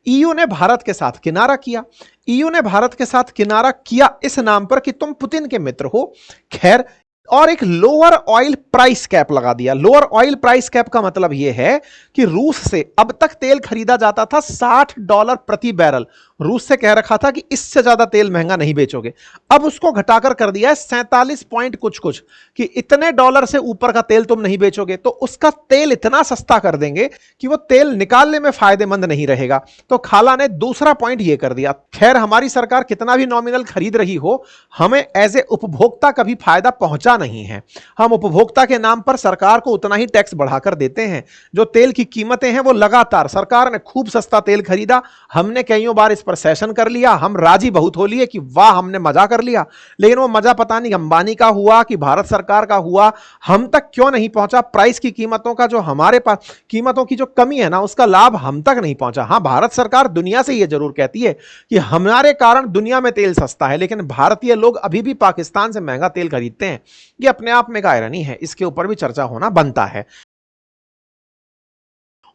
EU ने भारत के साथ किनारा किया। ईयू ने भारत के साथ किनारा किया इस नाम पर कि तुम पुतिन के मित्र हो। खैर, और एक लोअर ऑयल प्राइस कैप लगा दिया। लोअर ऑयल प्राइस कैप का मतलब यह है कि रूस से अब तक तेल खरीदा जाता था $60 प्रति बैरल। रूस से कह रखा था कि इससे ज्यादा तेल महंगा नहीं बेचोगे, अब उसको घटाकर कर दिया है 47 पॉइंट कुछ कुछ कि इतने डॉलर से ऊपर का तेल तुम नहीं बेचोगे। तो उसका तेल इतना सस्ता कर देंगे कि वो तेल निकालने में फायदेमंद नहीं रहेगा। तो खाला ने दूसरा पॉइंट ये कर दिया। खैर, हमारी सरकार कितना भी नॉमिनल खरीद रही हो, हमें एज ए उपभोक्ता कभी फायदा पहुंचा नहीं है। हम उपभोक्ता के नाम पर सरकार को उतना ही टैक्स बढ़ाकर देते हैं। जो तेल की कीमतें हैं वो लगातार, सरकार ने खूब सस्ता तेल खरीदा, हमने कईयों बार इस पर सेशन कर लिया, हम राजी बहुत हो लिए कि वाह हमने मजा कर लिया, लेकिन वो मजा पता नहीं अंबानी का हुआ कि भारत सरकार का हुआ, हम तक क्यों नहीं पहुंचा। प्राइस की कीमतों का जो हमारे पास कीमतों की जो कमी है ना, उसका लाभ हम तक नहीं पहुंचा। हां, भारत सरकार दुनिया से यह जरूर कहती है कि हमारे कारण दुनिया में तेल सस्ता है, लेकिन भारतीय लोग अभी भी पाकिस्तान से महंगा तेल खरीदते हैं। यह अपने आप में एक आयरनी है, इसके ऊपर भी चर्चा होना बनता है।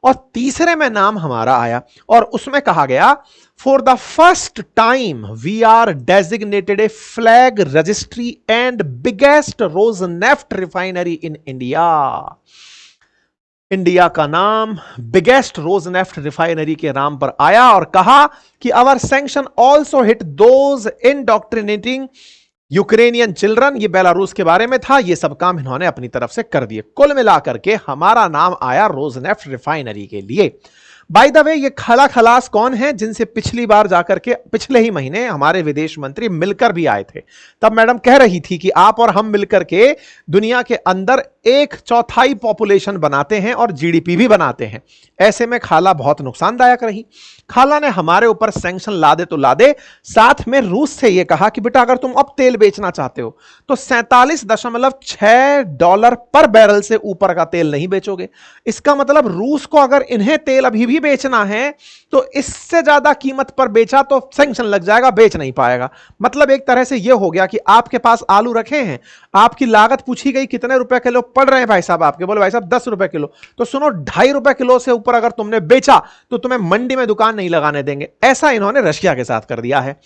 और तीसरे में नाम हमारा आया और उसमें कहा गया, for the first time we are designated a flag registry and biggest Rosneft refinery in India. India का नाम बिगेस्ट रोजनेफ्ट रिफाइनरी के नाम पर आया और कहा कि our sanction also hit those indoctrinating Ukrainian children. ये बेलारूस के बारे में था। ये सब काम इन्होंने अपनी तरफ से कर दिए। कुल मिलाकर के हमारा नाम आया रोजनेफ्ट रिफाइनरी के लिए। बाय द वे, ये खला खलास कौन है जिनसे पिछली बार जाकर के पिछले ही महीने हमारे विदेश मंत्री मिलकर भी आए थे। तब मैडम कह रही थी कि आप और हम मिलकर के दुनिया के अंदर 1/4 पॉपुलेशन बनाते हैं और जीडीपी भी बनाते हैं। ऐसे में खाला बहुत नुकसानदायक रही। खाला ने हमारे ऊपर सैंक्शन ला दे तो ला दे, साथ में रूस से यह कहा कि बेटा अगर तुम अब तेल बेचना चाहते हो तो $47.6 पर बैरल से ऊपर का तेल नहीं बेचोगे। इसका मतलब रूस को अगर इन्हें तेल अभी भी बेचना है तो इससे ज्यादा कीमत पर बेचा तो सैंक्शन लग जाएगा, बेच नहीं पाएगा। मतलब एक तरह से यह हो गया कि आपके पास आलू रखे हैं, आपकी लागत पूछी गई कितने रुपए किलो पड़ रहे हैं भाई साहब आपके, बोले भाई साहब 10 रुपए किलो। तो सुनो, ₹2.5 किलो से ऊपर अगर तुमने बेचा तो तुम्हें मंडी में दुकान नहीं लगाने देंगे। ऐसा इन्होंने रशिया के साथ कर दिया है।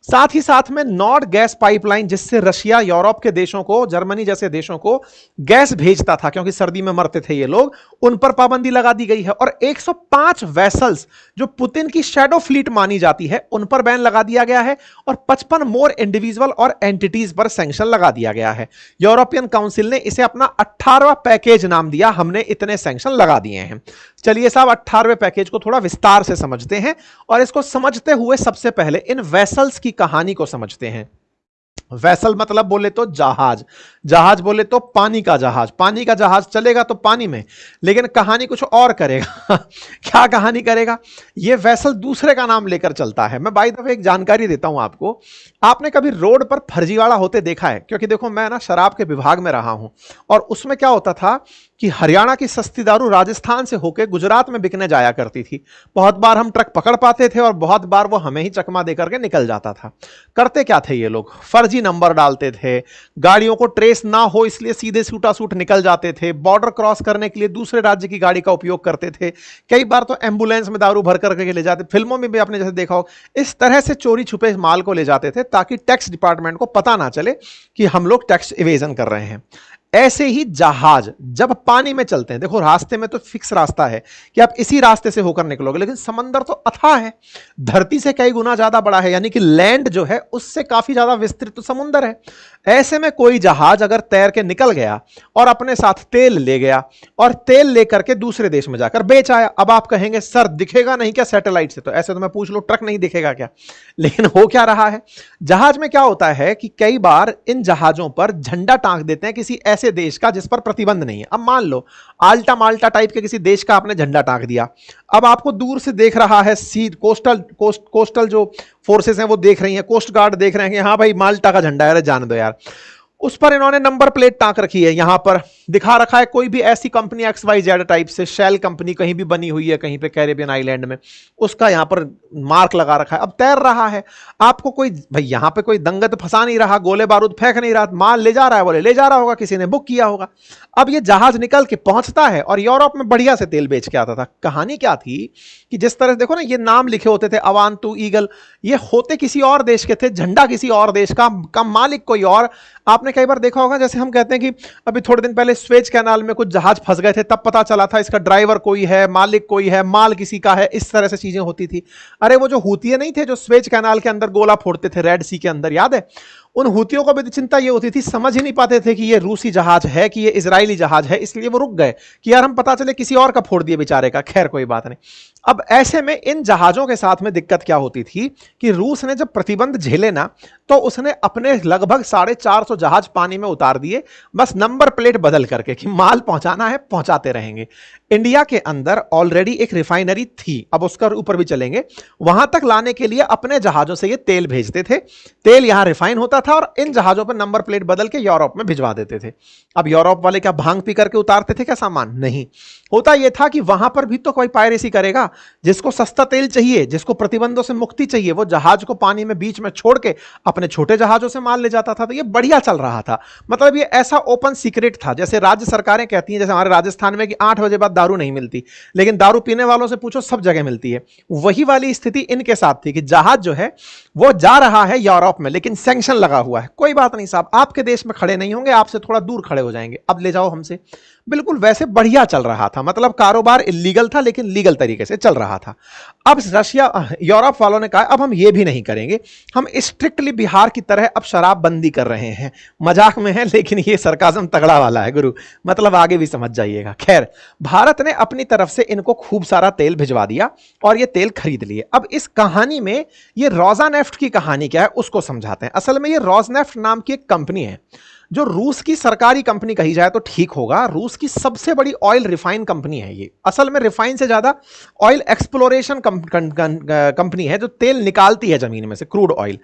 साथ ही साथ में नॉर्ड गैस पाइपलाइन, जिससे रशिया यूरोप के देशों को, जर्मनी जैसे देशों को गैस भेजता था क्योंकि सर्दी में मरते थे ये लोग, उन पर पाबंदी लगा दी गई है। और 105 वेसल्स जो पुतिन की शैडो फ्लीट मानी जाती है उन पर बैन लगा दिया गया है और 55 मोर इंडिविजुअल और एंटिटीज पर सैंक्शन लगा दिया गया है। यूरोपियन काउंसिल ने इसे अपना 18वां पैकेज नाम दिया। हमने इतने सैंक्शन लगा दिए हैं। चलिए साहब, 18वें पैकेज को थोड़ा विस्तार से समझते हैं और इसको समझते हुए सबसे पहले इन वेसल्स की कहानी को समझते हैं। वेसल मतलब बोले तो जहाज, जहाज बोले तो पानी का जहाज। पानी का जहाज चलेगा तो पानी में, लेकिन कहानी कुछ और करेगा। क्या कहानी करेगा? ये वेसल दूसरे का नाम लेकर चलता है। मैं बाय द वे एक जानकारी देता हूं आपको। आपने कभी रोड पर फर्जीवाड़ा होते देखा है? क्योंकि देखो, मैं ना शराब के विभाग में रहा हूं और उसमें क्या होता था कि हरियाणा की सस्ती दारू राजस्थान से होकर गुजरात में बिकने जाया करती थी। बहुत बार हम ट्रक पकड़ पाते थे और बहुत बार वो हमें ही चकमा देकर के निकल जाता था। करते क्या थे ये लोग? फर्जी नंबर डालते थे, गाड़ियों को ट्रेस ना हो इसलिए सीधे सूटा सूट निकल जाते थे, बॉर्डर क्रॉस करने के लिए दूसरे राज्य की गाड़ी का उपयोग करते थे, कई बार तो एम्बुलेंस में दारू भर करके ले जाते। फिल्मों में भी आपने जैसे देखा हो, इस तरह से चोरी छुपे माल को ले जाते थे ताकि टैक्स डिपार्टमेंट को पता ना चले कि हम लोग टैक्स इवेजन कर रहे हैं। ऐसे ही जहाज जब पानी में चलते हैं, देखो रास्ते में तो फिक्स रास्ता है कि आप इसी रास्ते से होकर निकलोगे, लेकिन समंदर तो अथाह है, धरती से कई गुना ज्यादा बड़ा है, यानी कि लैंड जो है उससे काफी ज्यादा विस्तृत समुद्र है। ऐसे में कोई जहाज अगर तैर के निकल गया और अपने साथ तेल ले गया और तेल लेकर के दूसरे देश में जाकर बेच आया। अब आप कहेंगे सर दिखेगा नहीं क्या सैटेलाइट से? तो ऐसे तो मैं पूछ लो, ट्रक नहीं दिखेगा क्या? लेकिन हो क्या रहा है, जहाज में क्या होता है कि कई बार इन जहाजों पर झंडा टांग देते हैं किसी ऐसे देश का जिस पर प्रतिबंध नहीं है। अब मान लो आल्टा माल्टा टाइप के किसी देश का आपने झंडा टांग दिया। अब आपको दूर से देख रहा है कोस्टल जो फोर्सेस हैं वो देख रही हैं, कोस्ट गार्ड देख रहे हैं कि हाँ भाई माल्टा का झंडा है, जान दो यार। उस पर इन्होंने नंबर प्लेट टांक रखी है, यहां पर दिखा रखा है कोई भी ऐसी कंपनी XYZ टाइप से, शेल कंपनी कहीं भी बनी हुई है कहीं पे कैरेबियन आइलैंड में, उसका यहां पर मार्क लगा रखा है। अब तैर रहा है, आपको कोई भाई यहां पे कोई दंगत फंसा नहीं रहा, गोले बारूद फेंक नहीं रहा, माल ले जा रहा है, बोले ले जा रहा होगा, किसी ने बुक किया होगा। अब ये जहाज निकल के पहुंचता है और यूरोप में बढ़िया से तेल बेच के आता था। कहानी क्या थी कि जिस तरह देखो ना, ये नाम लिखे होते थे अवांतु, ईगल, ये होते किसी और देश के थे, झंडा किसी और देश का मालिक कोई और। आपने कई बार देखा होगा, जैसे हम कहते हैं कि अभी थोड़े दिन पहले स्वेज कैनाल में कुछ जहाज फंस गए थे, तब पता चला था इसका ड्राइवर कोई है, मालिक कोई है, माल किसी का है, इस तरह से चीजें होती थी। अरे वो जो हूती नहीं थे जो स्वेज कैनाल के अंदर गोला फोड़ते थे रेड सी के अंदर, याद है? उन हूतियों को भी चिंता ये होती थी, समझ ही नहीं पाते थे कि ये रूसी जहाज है कि ये इजरायली जहाज है, इसलिए वो रुक गए कि यार हम पता चले किसी और का फोड़ दिए बेचारे का। खैर कोई बात नहीं। अब ऐसे में इन जहाजों के साथ में दिक्कत क्या होती थी कि रूस ने जब प्रतिबंध झेले ना, तो उसने अपने लगभग 450 जहाज पानी में उतार दिए, बस नंबर प्लेट बदल करके कि माल पहुंचाना है पहुंचाते रहेंगे। इंडिया के अंदर ऑलरेडी एक रिफाइनरी थी, अब उसका ऊपर भी चलेंगे, वहां तक लाने के लिए अपने जहाजों से ये तेल भेजते थे, तेल यहां रिफाइन होता था और इन जहाजों पर नंबर प्लेट बदल के यूरोप में भिजवा देते थे। अब यूरोप वाले क्या भांग पी करके उतारते थे क्या सामान? नहीं। होता यह था कि वहां पर भी तो कोई पायरेसी करेगा, जिसको सस्ता तेल चाहिए, जिसको प्रतिबंधों से मुक्ति चाहिए, वो जहाज को पानी में बीच में छोड़ के अपने छोटे जहाजों से माल ले जाता था। तो ये बढ़िया चल रहा था, मतलब ये ऐसा ओपन सीक्रेट था। जैसे राज्य सरकारें कहती हैं, जैसे हमारे राजस्थान में कि 8 बजे बाद दारू नहीं मिलती, लेकिन दारू पीने वालों से पूछो सब जगह मिलती है। वही वाली स्थिति इनके साथ थी कि जहाज जो है वो जा रहा है यूरोप में, लेकिन सैंक्शन लगा हुआ है। कोई बात नहीं साहब, आपके देश में खड़े नहीं होंगे, आपसे थोड़ा दूर खड़े हो जाएंगे, अब ले जाओ हमसे। बिल्कुल वैसे बढ़िया चल रहा था, मतलब कारोबार इलीगल था लेकिन लीगल तरीके से चल रहा था। अब यूरोप वालों ने कहा अब हम ये भी नहीं करेंगे, हम स्ट्रिक्टली बिहार की तरह अब शराब बंदी कर रहे हैं। मजाक में है लेकिन ये सरकाज़म तगड़ा वाला है गुरु, मतलब आगे भी समझ जाइएगा। खैर, भारत ने अपनी तरफ से इनको खूब सारा तेल भिजवा दिया और ये तेल खरीद लिए। अब इस कहानी में ये रोज़नेफ्ट की कहानी क्या है उसको समझाते हैं। असल में ये रोज़नेफ्ट नाम की एक कंपनी है, जो रूस की सरकारी कंपनी कही जाए तो ठीक होगा। रूस की सबसे बड़ी ऑयल रिफाइन कंपनी है ये। असल में रिफाइन से ज्यादा ऑयल एक्सप्लोरेशन कंपनी है, जो तेल निकालती है जमीन में से, क्रूड ऑयल,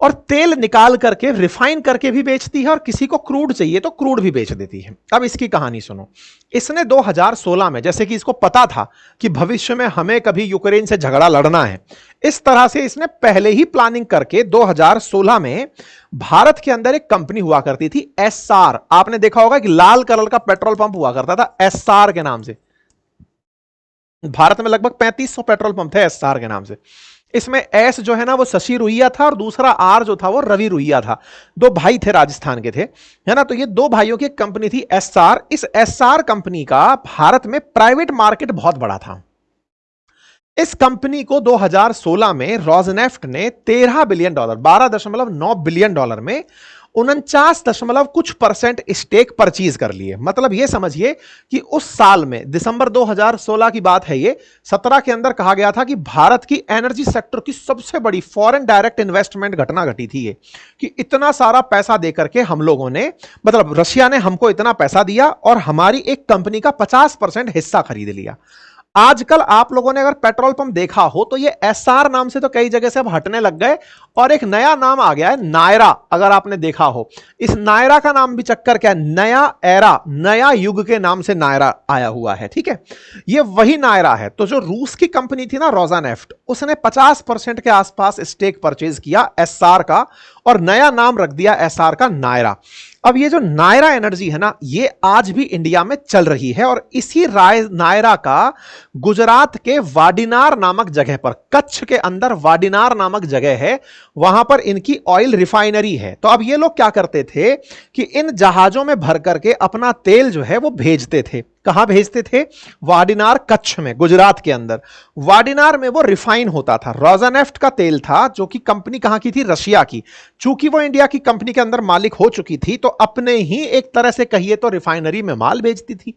और तेल निकाल करके रिफाइन करके भी बेचती है, और किसी को क्रूड चाहिए तो क्रूड भी बेच देती है। अब इसकी कहानी सुनो। इसने 2016 में, जैसे कि इसको पता था कि भविष्य में हमें कभी यूक्रेन से झगड़ा लड़ना है, इस तरह से इसने पहले ही प्लानिंग करके 2016 में भारत के अंदर एक कंपनी हुआ करती थी एसआर। आपने देखा होगा कि लाल कलर का पेट्रोल पंप हुआ करता था एसआर के नाम से। भारत में लगभग 3500 पेट्रोल पंप थे एसआर के नाम से। इसमें एस जो है ना वो शशि रुइया था और दूसरा आर जो था वो रवि रुइया था। दो भाई थे, राजस्थान के थे, है ना। तो ये दो भाइयों की एक कंपनी थी एसआर। इस एसआर कंपनी का भारत में प्राइवेट मार्केट बहुत बड़ा था। इस कंपनी को 2016 में रोज़नेफ्ट ने 13 बिलियन डॉलर, 12.9 बिलियन डॉलर में 49% स्टेक परचेज कर लिए। मतलब ये समझिए कि उस साल में, दिसंबर 2016 की बात है ये, 17 के अंदर कहा गया था कि भारत की एनर्जी सेक्टर की सबसे बड़ी फॉरेन डायरेक्ट इन्वेस्टमेंट घटना घटी थी ये, कि इतना सारा पैसा देकर के हम लोगों ने, मतलब रशिया ने हमको इतना पैसा दिया और हमारी एक कंपनी का 50% हिस्सा खरीद लिया। आजकल आप लोगों ने अगर पेट्रोल पंप देखा हो तो ये एसआर नाम से तो कई जगह से अब हटने लग गए और एक नया नाम आ गया है नायरा। अगर आपने देखा हो, इस नायरा का नाम भी चक्कर क्या है, नया एरा, नया युग के नाम से नायरा आया हुआ है। ठीक है, ये वही नायरा है। तो जो रूस की कंपनी थी ना रोज़नेफ्ट, उसने 50% के आसपास स्टेक परचेज किया एसआर का और नया नाम रख दिया एसआर का नायरा। अब ये जो नायरा एनर्जी है ना, ये आज भी इंडिया में चल रही है और इसी नायरा का गुजरात के वाडिनार नामक जगह पर, कच्छ के अंदर वाडिनार नामक जगह है, वहां पर इनकी ऑयल रिफाइनरी है। तो अब ये लोग क्या करते थे कि इन जहाजों में भर करके अपना तेल जो है वो भेजते थे। कहां भेजते थे? वाडिनार, कच्छ में, गुजरात के अंदर। वाडिनार में वो रिफाइन होता था। रोज़नेफ्ट का तेल था, जो कि कंपनी कहां की थी? रशिया की। चूंकि वो इंडिया की कंपनी के अंदर मालिक हो चुकी थी, तो अपने ही एक तरह से कहिए तो रिफाइनरी में माल भेजती थी।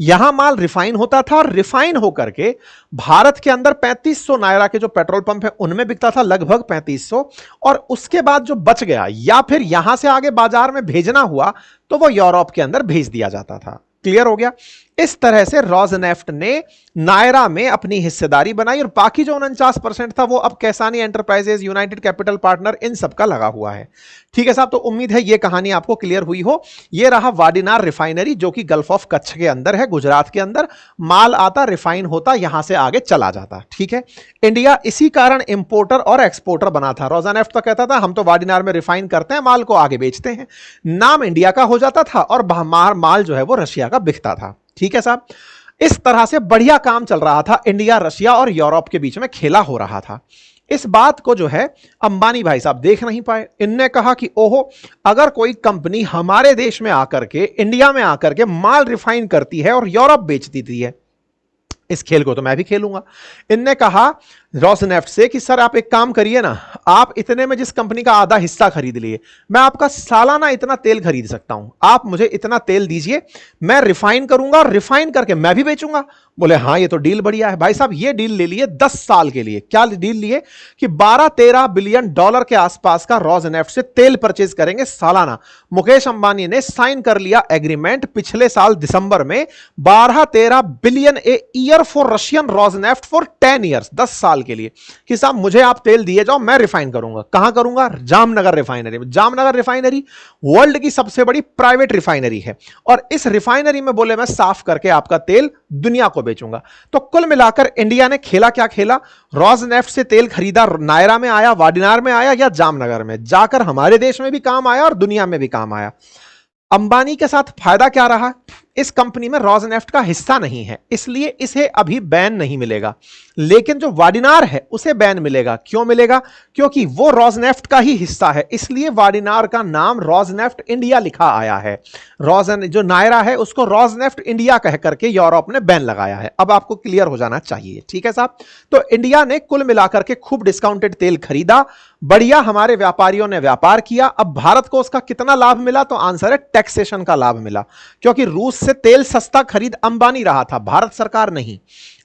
यहां माल रिफाइन होता था और रिफाइन होकर के भारत के अंदर 3500 नायरा के जो पेट्रोल पंप है उनमें बिकता था, लगभग 3500। और उसके बाद जो बच गया, या फिर यहां से आगे बाजार में भेजना हुआ, तो वो यूरोप के अंदर भेज दिया जाता था। क्लियर हो गया? इस तरह से रोजनेफ्ट ने नायरा में अपनी हिस्सेदारी बनाई और बाकी जो 49% था वो अब कैसानी एंटरप्राइजेज, यूनाइटेड कैपिटल पार्टनर, इन सब का लगा हुआ है। ठीक है साहब, तो उम्मीद है ये कहानी आपको क्लियर हुई हो। ये रहा वाडिनार रिफाइनरी जो कि गल्फ ऑफ कच्छ के अंदर है, गुजरात के अंदर। माल आता, रिफाइन होता, यहां से आगे चला जाता। ठीक है, इंडिया इसी कारण इंपोर्टर और एक्सपोर्टर बना था। रोजनेफ्ट तो कहता था हम तो वाडिनार में रिफाइन करते हैं, माल को आगे बेचते हैं। नाम इंडिया का हो जाता था और माल जो है वो रशिया का बिकता था। ठीक है साहब, इस तरह से बढ़िया काम चल रहा था। इंडिया, रशिया और यूरोप के बीच में खेला हो रहा था। इस बात को जो है अंबानी भाई साहब देख नहीं पाए। इनने कहा कि ओहो, अगर कोई कंपनी हमारे देश में आकर के, इंडिया में आकर के माल रिफाइन करती है और यूरोप बेच देती है, इस खेल को तो मैं भी खेलूंगा। इनने कहा रोजनेफ्ट से कि सर आप एक काम करिए ना, आप इतने में जिस कंपनी का आधा हिस्सा खरीद लिए, मैं आपका सालाना इतना तेल खरीद सकता हूं, आप मुझे इतना तेल दीजिए, मैं रिफाइन करूंगा, रिफाइन करके मैं भी बेचूंगा। बोले हाँ ये तो डील बढ़िया है। भाई साहब ये डील ले लिए 10 साल के लिए। क्या डील लिए कि 12-13 बिलियन डॉलर के आसपास का रोजनेफ्ट से तेल परचेज करेंगे सालाना। मुकेश अंबानी ने साइन कर लिया एग्रीमेंट पिछले साल दिसंबर में, 12-13 billion a year for Russian Rosneft for 10 years, 10 साल के लिए, कि साहब मुझे आप तेल दिए जाओ, मैं रिफाइन करूंगा। कहां करूंगा? जामनगर रिफाइनरी में। जामनगर रिफाइनरी वर्ल्ड की सबसे बड़ी प्राइवेट रिफाइनरी है और इस रिफाइनरी में बोले मैं साफ करके आपका तेल दुनिया को बेचूंगा। तो कुल मिलाकर इंडिया ने खेला क्या खेला? रोजनेफ्ट से तेल खरीदा, नायरा में आया, वाडिनार में आया या जामनगर में, जाकर हमारे देश में भी काम आया और दुनिया में भी काम आया। अंबानी के साथ फायदा क्या रहा? इस कंपनी में रोजनेफ्ट का हिस्सा नहीं है, इसलिए इसे अभी बैन नहीं मिलेगा। लेकिन जो वाडिनार है उसे बैन मिलेगा। क्यों मिलेगा? क्योंकि वो रोजनेफ्ट का ही हिस्सा है, इसलिए वाडिनार का नाम रोजनेफ्ट इंडिया लिखा आया है। जो नायरा है उसको रोजनेफ्ट इंडिया कह करके यूरोप ने बैन लगाया है। अब आपको क्लियर हो जाना चाहिए। ठीक है साहब, तो इंडिया ने कुल मिलाकर के खूब डिस्काउंटेड तेल खरीदा, बढ़िया हमारे व्यापारियों ने व्यापार किया। अब भारत को उसका कितना लाभ मिला? तो आंसर है टैक्सेशन का लाभ मिला, क्योंकि रूस से तेल सस्ता खरीद अंबानी रहा था, भारत सरकार नहीं।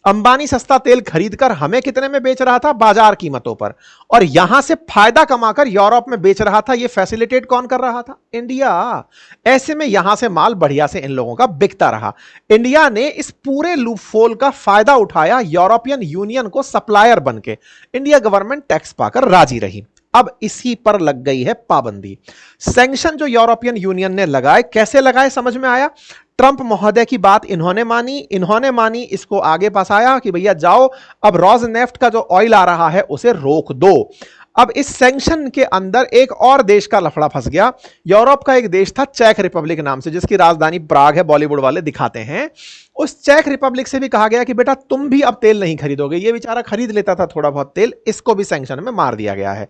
अंबानी सस्ता तेल खरीदकर हमें कितने में बेच रहा था? बाजार कीमतों पर, और यहां से फायदा कमाकर यूरोप में बेच रहा था। यह फैसिलिटेट कौन कर रहा था? इंडिया। ऐसे में यहां से माल बढ़िया से इन लोगों का बिकता रहा। इंडिया ने इस पूरे लूपहोल का फायदा उठाया, यूरोपियन यूनियन को सप्लायर बनके इंडिया गवर्नमेंट टैक्स पाकर राजी रही। अब इसी पर लग गई है पाबंदी। सैंक्शन जो यूरोपियन यूनियन ने लगाए, कैसे लगाए समझ में आया? ट्रंप महोदय की बात इन्होंने मानी, इसको आगे पसाया कि भैया जाओ अब रोजनेफ्ट का जो ऑयल आ रहा है उसे रोक दो। अब इस सैंक्शन के अंदर एक और देश का लफड़ा फंस गया। यूरोप का एक देश था चेक रिपब्लिक नाम से, जिसकी राजधानी प्राग है, बॉलीवुड वाले दिखाते हैं। उस चेक रिपब्लिक से भी कहा गया कि बेटा तुम भी अब तेल नहीं खरीदोगे। ये बेचारा खरीद लेता था थोड़ा बहुत तेल, इसको भी सैंक्शन में मार दिया गया है।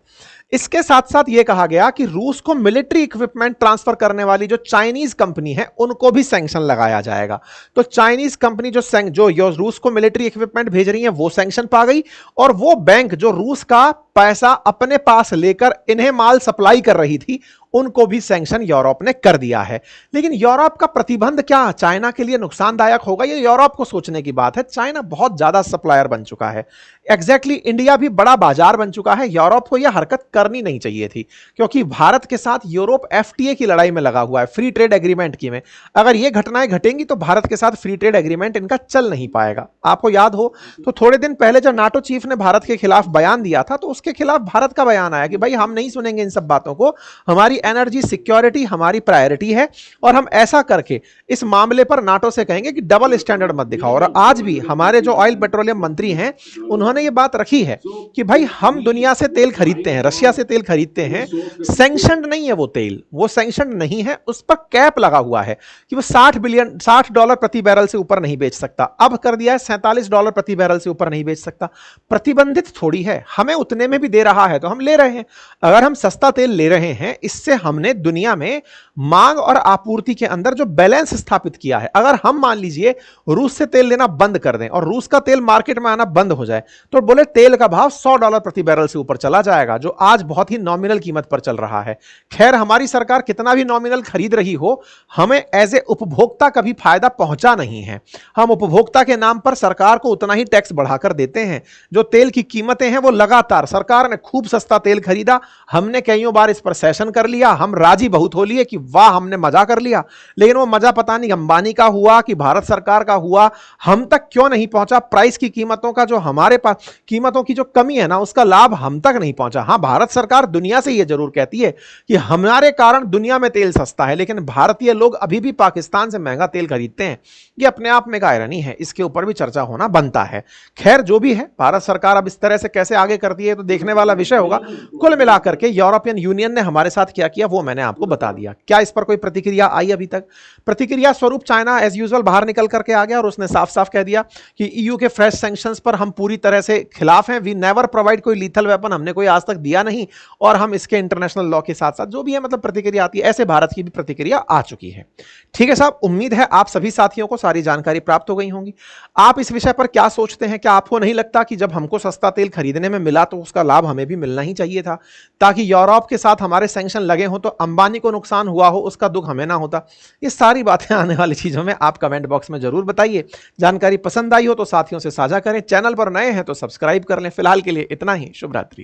इसके साथ साथ यह कहा गया कि रूस को मिलिट्री इक्विपमेंट ट्रांसफर करने वाली जो चाइनीज कंपनी है उनको भी सैंक्शन लगाया जाएगा। तो चाइनीज कंपनी जो रूस को मिलिट्री इक्विपमेंट भेज रही है वो सैंक्शन पा गई, और वो बैंक जो रूस का पैसा अपने पास लेकर इन्हें माल सप्लाई कर रही थी उनको भी सैंक्शन यूरोप ने कर दिया है। लेकिन यूरोप का प्रतिबंध क्या चाइना के लिए नुकसानदायक होगा? ये यूरोप को सोचने की बात है। चाइना बहुत ज्यादा सप्लायर बन चुका है, एग्जैक्टली इंडिया भी बड़ा बाजार बन चुका है। यूरोप को यह हरकत करनी नहीं चाहिए थी, क्योंकि भारत के साथ यूरोप एफटीए की लड़ाई में लगा हुआ है, फ्री ट्रेड एग्रीमेंट की में। अगर ये घटनाएं घटेंगी तो भारत के साथ फ्री ट्रेड एग्रीमेंट इनका चल नहीं पाएगा। आपको याद हो तो थोड़े दिन पहले जब नाटो चीफ ने भारत के खिलाफ बयान दिया था, तो उसके खिलाफ भारत का बयान आया कि भाई हम नहीं सुनेंगे इन सब बातों को, हमारी एनर्जी सिक्योरिटी हमारी प्रायोरिटी है, और हम ऐसा करके इस मामले पर नाटो से कहेंगे कि डबल स्टैंडर्ड मत दिखाओ। और आज भी हमारे जो ऑयल पेट्रोलियम मंत्री हैं उन्होंने ये बात रखी है कि भाई हम दुनिया से तेल खरीदते हैं, रशिया से तेल खरीदते हैं, सैंक्शनड नहीं है वो तेल, वो सैंक्शनड नहीं है, उस पर कैप लगा हुआ है कि वो $60 प्रति बैरल से ऊपर नहीं बेच सकता। अब कर दिया है $47 प्रति बैरल से ऊपर नहीं बेच सकता। प्रतिबंधित थोड़ी है, हमें उतने में भी दे रहा है तो हम ले रहे हैं। अगर हम सस्ता तेल ले रहे हैं, इससे हमने दुनिया में मांग और आपूर्ति के अंदर जो बैलेंस स्थापित किया है। अगर हम मान लीजिए रूस से तेल लेना बंद कर दें और रूस का तेल मार्केट में आना बंद हो जाए, तो बोले तेल का भाव $100 प्रति बैरल से ऊपर चला जाएगा, जो आज बहुत ही नॉमिनल कीमत पर चल रहा है। खैर, हमारी सरकार कितना भी नॉमिनल खरीद रही हो, हमें एज ए उपभोक्ता कभी फायदा पहुंचा नहीं है। हम उपभोक्ता के नाम पर सरकार को उतना ही टैक्स बढ़ाकर देते हैं। जो तेल की कीमतें हैं वो लगातार, सरकार ने खूब सस्ता तेल खरीदा, हमने कईयों बार इस पर सेशन कर लिया, हम राजी बहुत हो लिए कि वाह हमने मजा कर लिया, लेकिन वो मजा पता नहीं अंबानी का हुआ कि भारत सरकार का हुआ, हम तक क्यों नहीं पहुंचा। प्राइस की कीमतों का जो हमारे पास कीमतों की जो कमी है ना, उसका लाभ हम तक नहीं पहुंचा। हां, भारत सरकार दुनिया से यह जरूर कहती है कि हमारे कारण दुनिया में तेल सस्ता है, लेकिन भारतीय लोग अभी भी पाकिस्तान से महंगा तेल खरीदते हैं। यह अपने आप में एक आयरनी है, इसके ऊपर भी चर्चा होना बनता है। खैर, जो भी है, भारत सरकार अब इस तरह से कैसे आगे करती है तो देखने वाला विषय होगा। कुल मिलाकर के यूरोपियन यूनियन ने हमारे साथ क्या किया वो मैंने आपको बता दिया। क्या इस पर कोई प्रतिक्रिया आई अभी तक? प्रतिक्रिया स्वरूप चाइना एज यूजुअल बाहर निकल करके आ गया और उसने साफ साफ कह दिया कि ईयू के फ्रेश सैंक्शंस पर हम पूरी तरह से खिलाफ हैं। वी नेवर प्रोवाइड कोई लीथल वेपन, हमने कोई आज तक दिया नहीं, और हम इसके इंटरनेशनल लॉ के साथ साथ जो भी है मतलब प्रतिक्रिया आती है, ऐसे भारत की भी प्रतिक्रिया आ चुकी है। ठीक है साहब, उम्मीद है आप सभी साथियों को सारी जानकारी प्राप्त हो गई होंगी। आप इस विषय पर क्या सोचते हैं? क्या आपको नहीं लगता कि जब हमको सस्ता तेल खरीदने में मिला तो उसका लाभ हमें भी मिलना ही चाहिए था, ताकि यूरोप के साथ हमारे सैंक्शन लगे हो तो अंबानी को नुकसान हुआ हो उसका दुख हमें ना होता? ये सारी बातें आने वाली चीजों में आप कमेंट बॉक्स में जरूर बताइए। जानकारी पसंद आई हो तो साथियों से साझा करें, चैनल पर नए हैं तो सब्सक्राइब कर लें। फिलहाल के लिए इतना ही, शुभ रात्रि।